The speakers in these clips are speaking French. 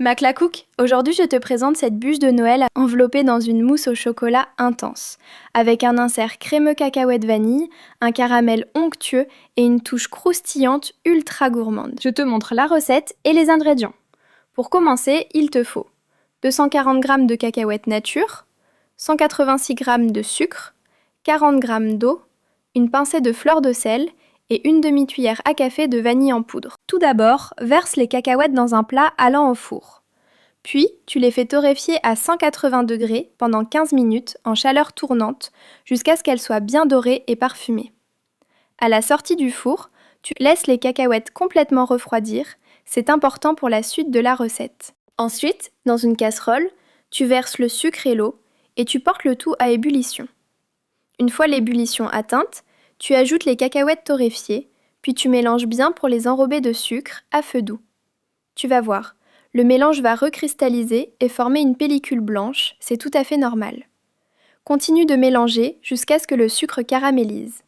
Maclacook, aujourd'hui je te présente cette bûche de Noël enveloppée dans une mousse au chocolat intense, avec un insert crémeux cacahuète vanille, un caramel onctueux et une touche croustillante ultra gourmande. Je te montre la recette et les ingrédients. Pour commencer, il te faut 240 g de cacahuètes nature, 186 g de sucre, 40 g d'eau, une pincée de fleur de sel et une demi-cuillère à café de vanille en poudre. Tout d'abord, verse les cacahuètes dans un plat allant au four. Puis, tu les fais torréfier à 180 degrés pendant 15 minutes en chaleur tournante jusqu'à ce qu'elles soient bien dorées et parfumées. À la sortie du four, tu laisses les cacahuètes complètement refroidir, c'est important pour la suite de la recette. Ensuite, dans une casserole, tu verses le sucre et l'eau et tu portes le tout à ébullition. Une fois l'ébullition atteinte, tu ajoutes les cacahuètes torréfiées, puis tu mélanges bien pour les enrober de sucre à feu doux. Tu vas voir, le mélange va recristalliser et former une pellicule blanche, c'est tout à fait normal. Continue de mélanger jusqu'à ce que le sucre caramélise.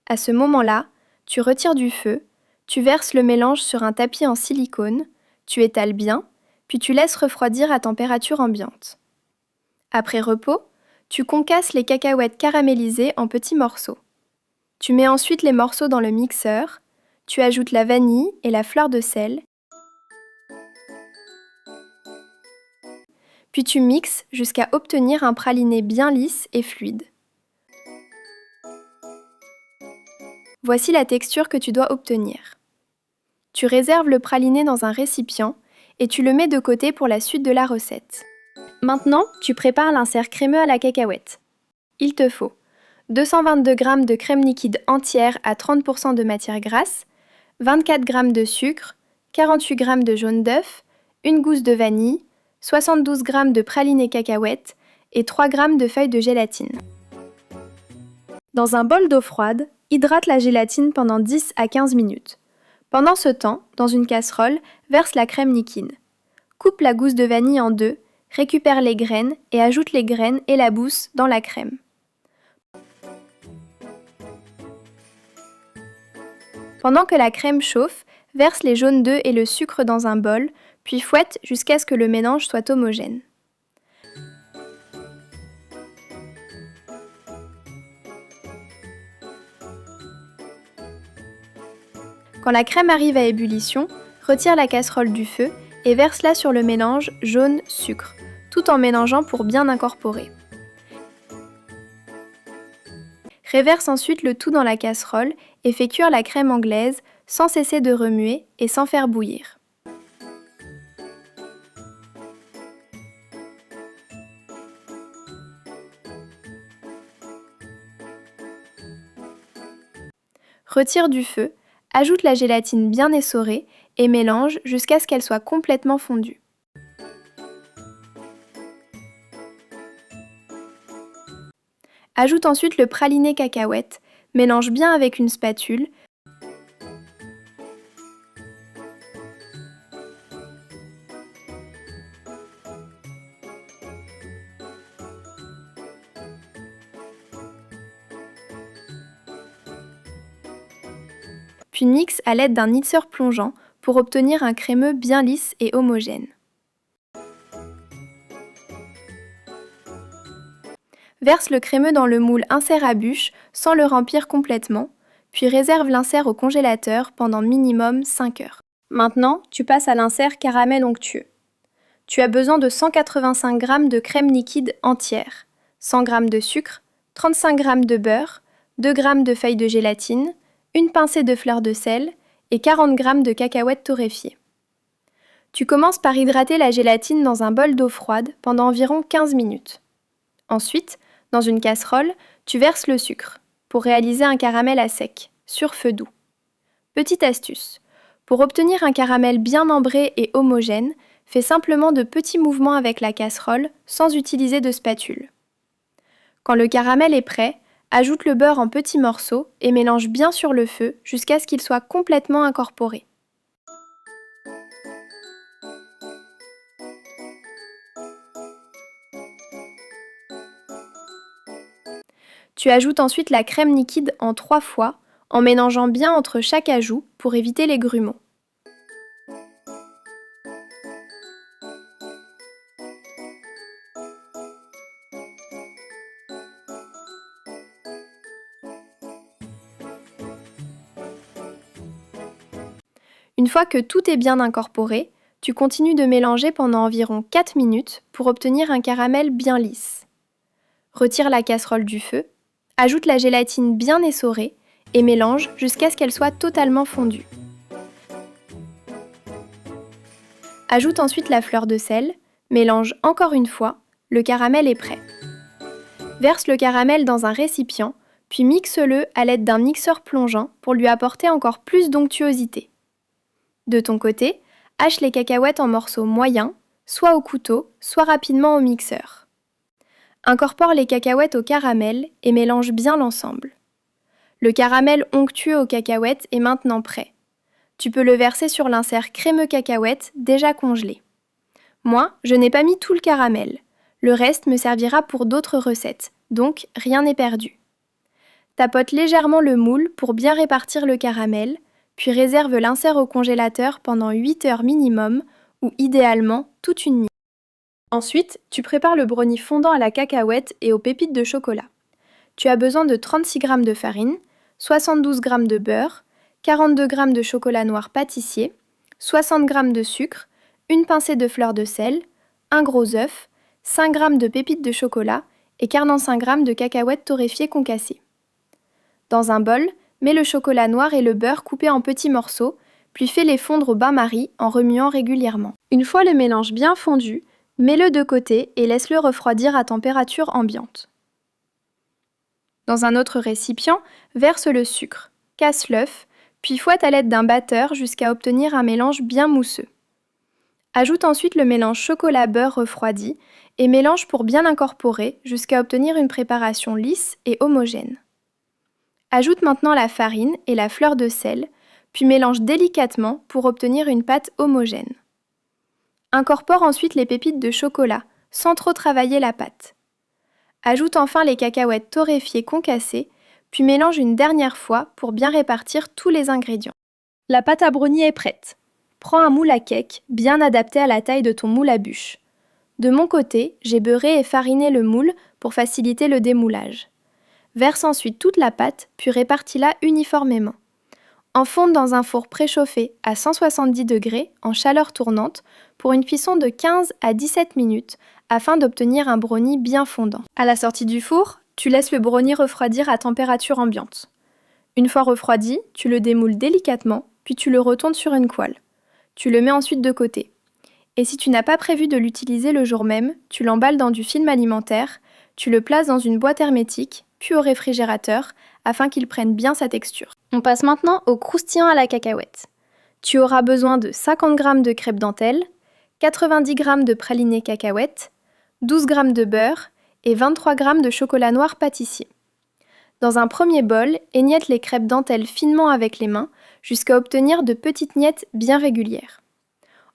À ce moment-là, tu retires du feu, tu verses le mélange sur un tapis en silicone, tu étales bien, puis tu laisses refroidir à température ambiante. Après repos, tu concasses les cacahuètes caramélisées en petits morceaux. Tu mets ensuite les morceaux dans le mixeur, tu ajoutes la vanille et la fleur de sel, puis tu mixes jusqu'à obtenir un praliné bien lisse et fluide. Voici la texture que tu dois obtenir. Tu réserves le praliné dans un récipient et tu le mets de côté pour la suite de la recette. Maintenant, tu prépares l'insert crémeux à la cacahuète. Il te faut 222 g de crème liquide entière à 30% de matière grasse, 24 g de sucre, 48 g de jaune d'œuf, une gousse de vanille, 72 g de praliné cacahuète et 3 g de feuilles de gélatine. Dans un bol d'eau froide, hydrate la gélatine pendant 10 à 15 minutes. Pendant ce temps, dans une casserole, verse la crème liquide. Coupe la gousse de vanille en deux, récupère les graines et ajoute les graines et la mousse dans la crème. Pendant que la crème chauffe, verse les jaunes d'œufs et le sucre dans un bol, puis fouette jusqu'à ce que le mélange soit homogène. Quand la crème arrive à ébullition, retire la casserole du feu et verse-la sur le mélange jaune-sucre, tout en mélangeant pour bien incorporer. Réverse ensuite le tout dans la casserole et fais cuire la crème anglaise sans cesser de remuer et sans faire bouillir. Retire du feu, ajoute la gélatine bien essorée et mélange jusqu'à ce qu'elle soit complètement fondue. Ajoute ensuite le praliné cacahuète, mélange bien avec une spatule, puis mixe à l'aide d'un mixeur plongeant pour obtenir un crémeux bien lisse et homogène. Verse le crémeux dans le moule insert à bûche sans le remplir complètement, puis réserve l'insert au congélateur pendant minimum 5 heures. Maintenant, tu passes à l'insert caramel onctueux. Tu as besoin de 185 g de crème liquide entière, 100 g de sucre, 35 g de beurre, 2 g de feuilles de gélatine, une pincée de fleur de sel et 40 g de cacahuètes torréfiées. Tu commences par hydrater la gélatine dans un bol d'eau froide pendant environ 15 minutes. Ensuite, dans une casserole, tu verses le sucre pour réaliser un caramel à sec, sur feu doux. Petite astuce, pour obtenir un caramel bien ambré et homogène, fais simplement de petits mouvements avec la casserole sans utiliser de spatule. Quand le caramel est prêt, ajoute le beurre en petits morceaux et mélange bien sur le feu jusqu'à ce qu'il soit complètement incorporé. Tu ajoutes ensuite la crème liquide en 3 fois, en mélangeant bien entre chaque ajout pour éviter les grumeaux. Une fois que tout est bien incorporé, tu continues de mélanger pendant environ 4 minutes pour obtenir un caramel bien lisse. Retire la casserole du feu, ajoute la gélatine bien essorée et mélange jusqu'à ce qu'elle soit totalement fondue. Ajoute ensuite la fleur de sel, mélange encore une fois, le caramel est prêt. Verse le caramel dans un récipient, puis mixe-le à l'aide d'un mixeur plongeant pour lui apporter encore plus d'onctuosité. De ton côté, hache les cacahuètes en morceaux moyens, soit au couteau, soit rapidement au mixeur. Incorpore les cacahuètes au caramel et mélange bien l'ensemble. Le caramel onctueux aux cacahuètes est maintenant prêt. Tu peux le verser sur l'insert crémeux cacahuète déjà congelé. Moi, je n'ai pas mis tout le caramel. Le reste me servira pour d'autres recettes, donc rien n'est perdu. Tapote légèrement le moule pour bien répartir le caramel, puis réserve l'insert au congélateur pendant 8 heures minimum ou idéalement toute une nuit. Ensuite, tu prépares le brownie fondant à la cacahuète et aux pépites de chocolat. Tu as besoin de 36 g de farine, 72 g de beurre, 42 g de chocolat noir pâtissier, 60 g de sucre, une pincée de fleur de sel, un gros œuf, 5 g de pépites de chocolat et 45 g de cacahuètes torréfiées concassées. Dans un bol, mets le chocolat noir et le beurre coupés en petits morceaux, puis fais-les fondre au bain-marie en remuant régulièrement. Une fois le mélange bien fondu, mets-le de côté et laisse-le refroidir à température ambiante. Dans un autre récipient, verse le sucre, casse l'œuf, puis fouette à l'aide d'un batteur jusqu'à obtenir un mélange bien mousseux. Ajoute ensuite le mélange chocolat-beurre refroidi et mélange pour bien incorporer jusqu'à obtenir une préparation lisse et homogène. Ajoute maintenant la farine et la fleur de sel, puis mélange délicatement pour obtenir une pâte homogène. Incorpore ensuite les pépites de chocolat, sans trop travailler la pâte. Ajoute enfin les cacahuètes torréfiées concassées, puis mélange une dernière fois pour bien répartir tous les ingrédients. La pâte à brownie est prête. Prends un moule à cake, bien adapté à la taille de ton moule à bûche. De mon côté, j'ai beurré et fariné le moule pour faciliter le démoulage. Verse ensuite toute la pâte, puis répartis-la uniformément. Enfonde dans un four préchauffé à 170 degrés en chaleur tournante pour une cuisson de 15 à 17 minutes afin d'obtenir un brownie bien fondant. À la sortie du four, tu laisses le brownie refroidir à température ambiante. Une fois refroidi, tu le démoules délicatement, puis tu le retournes sur une poêle. Tu le mets ensuite de côté. Et si tu n'as pas prévu de l'utiliser le jour même, tu l'emballes dans du film alimentaire, tu le places dans une boîte hermétique, puis au réfrigérateur, afin qu'il prenne bien sa texture. On passe maintenant au croustillant à la cacahuète. Tu auras besoin de 50 g de crêpes dentelle, 90 g de praliné cacahuète, 12 g de beurre et 23 g de chocolat noir pâtissier. Dans un premier bol, émiette les crêpes dentelle finement avec les mains jusqu'à obtenir de petites miettes bien régulières.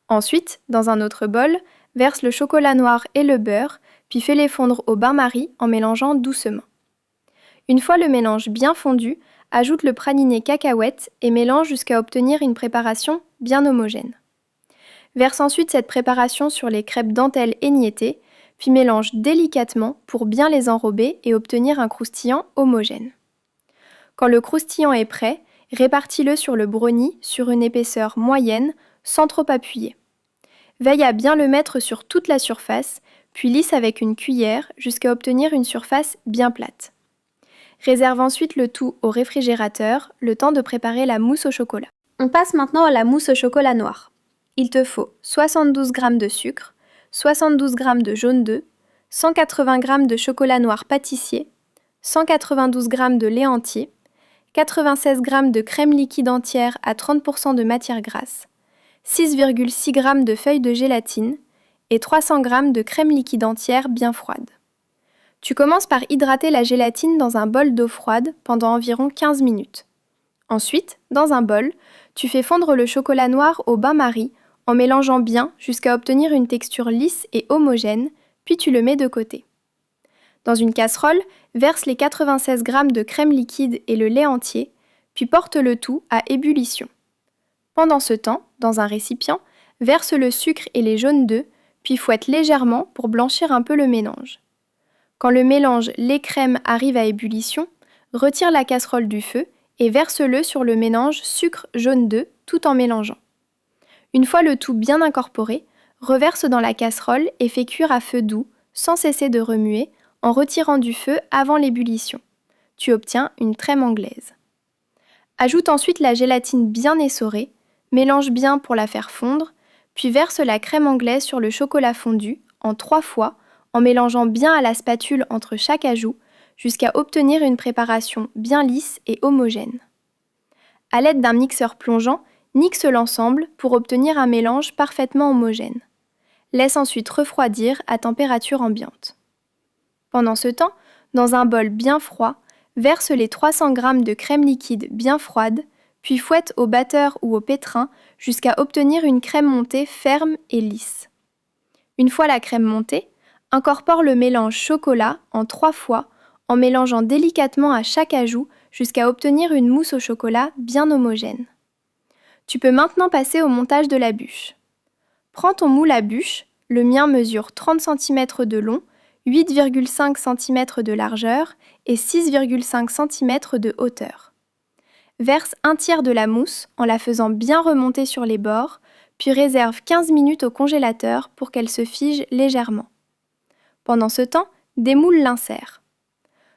Ensuite, dans un autre bol, verse le chocolat noir et le beurre, puis fais-les fondre au bain-marie en mélangeant doucement. Une fois le mélange bien fondu, ajoute le praliné cacahuète et mélange jusqu'à obtenir une préparation bien homogène. Verse ensuite cette préparation sur les crêpes dentelle émiettées, puis mélange délicatement pour bien les enrober et obtenir un croustillant homogène. Quand le croustillant est prêt, répartis-le sur le brownie sur une épaisseur moyenne sans trop appuyer. Veille à bien le mettre sur toute la surface, puis lisse avec une cuillère jusqu'à obtenir une surface bien plate. Réserve ensuite le tout au réfrigérateur, le temps de préparer la mousse au chocolat. On passe maintenant à la mousse au chocolat noir. Il te faut 72 g de sucre, 72 g de jaune d'œuf, 180 g de chocolat noir pâtissier, 192 g de lait entier, 96 g de crème liquide entière à 30% de matière grasse, 6,6 g de feuilles de gélatine et 300 g de crème liquide entière bien froide. Tu commences par hydrater la gélatine dans un bol d'eau froide pendant environ 15 minutes. Ensuite, dans un bol, tu fais fondre le chocolat noir au bain-marie en mélangeant bien jusqu'à obtenir une texture lisse et homogène, puis tu le mets de côté. Dans une casserole, verse les 96 g de crème liquide et le lait entier, puis porte le tout à ébullition. Pendant ce temps, dans un récipient, verse le sucre et les jaunes d'œufs, puis fouette légèrement pour blanchir un peu le mélange. Quand le mélange lait-crème arrive à ébullition, retire la casserole du feu et verse-le sur le mélange sucre-jaune d'œuf tout en mélangeant. Une fois le tout bien incorporé, reverse dans la casserole et fais cuire à feu doux, sans cesser de remuer, en retirant du feu avant l'ébullition. Tu obtiens une crème anglaise. Ajoute ensuite la gélatine bien essorée, mélange bien pour la faire fondre, puis verse la crème anglaise sur le chocolat fondu en 3 fois, en mélangeant bien à la spatule entre chaque ajout, jusqu'à obtenir une préparation bien lisse et homogène. À l'aide d'un mixeur plongeant, mixe l'ensemble pour obtenir un mélange parfaitement homogène. Laisse ensuite refroidir à température ambiante. Pendant ce temps, dans un bol bien froid, verse les 300 g de crème liquide bien froide, puis fouette au batteur ou au pétrin jusqu'à obtenir une crème montée ferme et lisse. Une fois la crème montée, incorpore le mélange chocolat en 3 fois en mélangeant délicatement à chaque ajout jusqu'à obtenir une mousse au chocolat bien homogène. Tu peux maintenant passer au montage de la bûche. Prends ton moule à bûche, le mien mesure 30 cm de long, 8,5 cm de largeur et 6,5 cm de hauteur. Verse un tiers de la mousse en la faisant bien remonter sur les bords, puis réserve 15 minutes au congélateur pour qu'elle se fige légèrement. Pendant ce temps, démoule l'insert.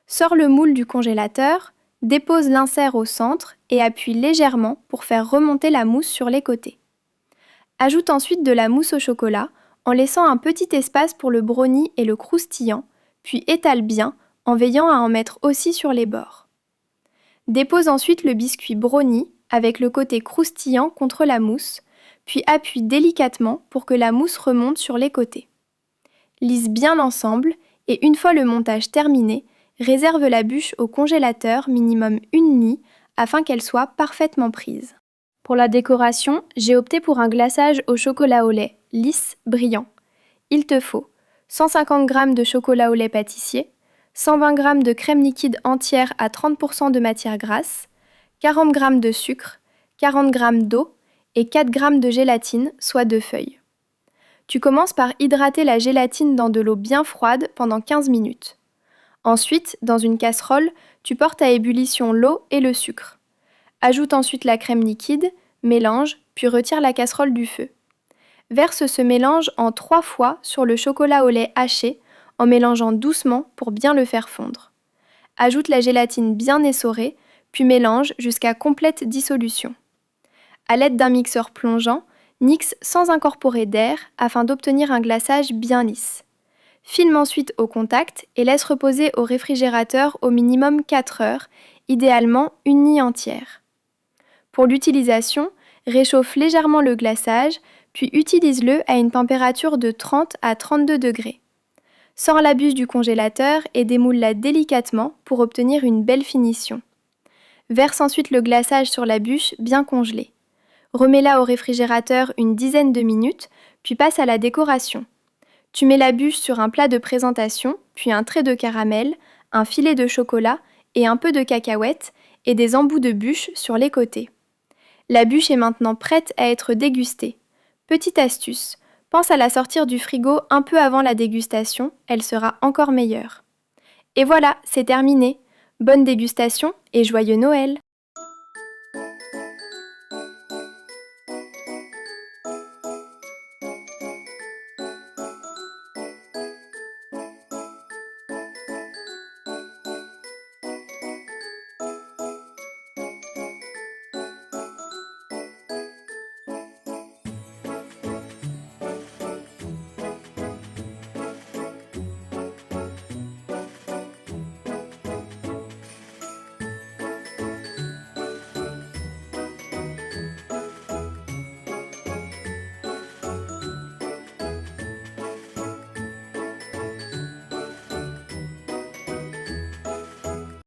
Sors le moule du congélateur, dépose l'insert au centre et appuie légèrement pour faire remonter la mousse sur les côtés. Ajoute ensuite de la mousse au chocolat en laissant un petit espace pour le brownie et le croustillant, puis étale bien en veillant à en mettre aussi sur les bords. Dépose ensuite le biscuit brownie avec le côté croustillant contre la mousse, puis appuie délicatement pour que la mousse remonte sur les côtés. Lisse bien l'ensemble et une fois le montage terminé, réserve la bûche au congélateur minimum 1 nuit afin qu'elle soit parfaitement prise. Pour la décoration, j'ai opté pour un glaçage au chocolat au lait, lisse, brillant. Il te faut 150 g de chocolat au lait pâtissier, 120 g de crème liquide entière à 30% de matière grasse, 40 g de sucre, 40 g d'eau et 4 g de gélatine, soit 2 feuilles. Tu commences par hydrater la gélatine dans de l'eau bien froide pendant 15 minutes. Ensuite, dans une casserole, tu portes à ébullition l'eau et le sucre. Ajoute ensuite la crème liquide, mélange, puis retire la casserole du feu. Verse ce mélange en 3 fois sur le chocolat au lait haché en mélangeant doucement pour bien le faire fondre. Ajoute la gélatine bien essorée, puis mélange jusqu'à complète dissolution. À l'aide d'un mixeur plongeant, mixe sans incorporer d'air afin d'obtenir un glaçage bien lisse. Filme ensuite au contact et laisse reposer au réfrigérateur au minimum 4 heures, idéalement une nuit entière. Pour l'utilisation, réchauffe légèrement le glaçage, puis utilise-le à une température de 30 à 32 degrés. Sors la bûche du congélateur et démoule-la délicatement pour obtenir une belle finition. Verse ensuite le glaçage sur la bûche bien congelée. Remets-la au réfrigérateur une dizaine de minutes, puis passe à la décoration. Tu mets la bûche sur un plat de présentation, puis un trait de caramel, un filet de chocolat et un peu de cacahuètes et des embouts de bûche sur les côtés. La bûche est maintenant prête à être dégustée. Petite astuce, pense à la sortir du frigo un peu avant la dégustation, elle sera encore meilleure. Et voilà, c'est terminé. Bonne dégustation et joyeux Noël!